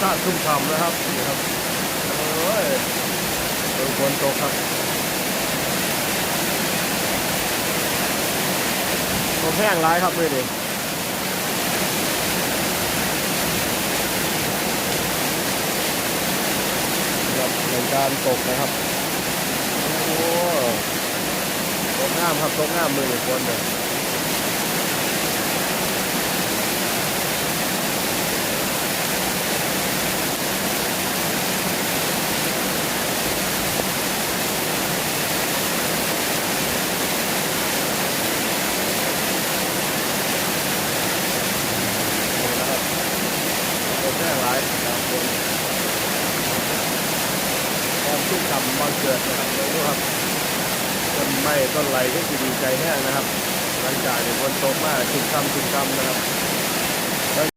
ชาติชุ่มฉ่ำนะครับนี่ครับโอ้ยฝนตกครับตกแห้งร้ายครับเลยดิครับในการตกนะครับโอ้ตกงามครับตกงามเลยฝนเลยตกแห้งร้ายครับฝนความชุ่มฉ่ำบางเกิดนะครับดูครับต้นไม้ต้นไหลก็จะดีใจแห้งนะครับหลังจากที่ฝนตกมาชุ่มฉ่ำชุ่มฉ่ำนะครับ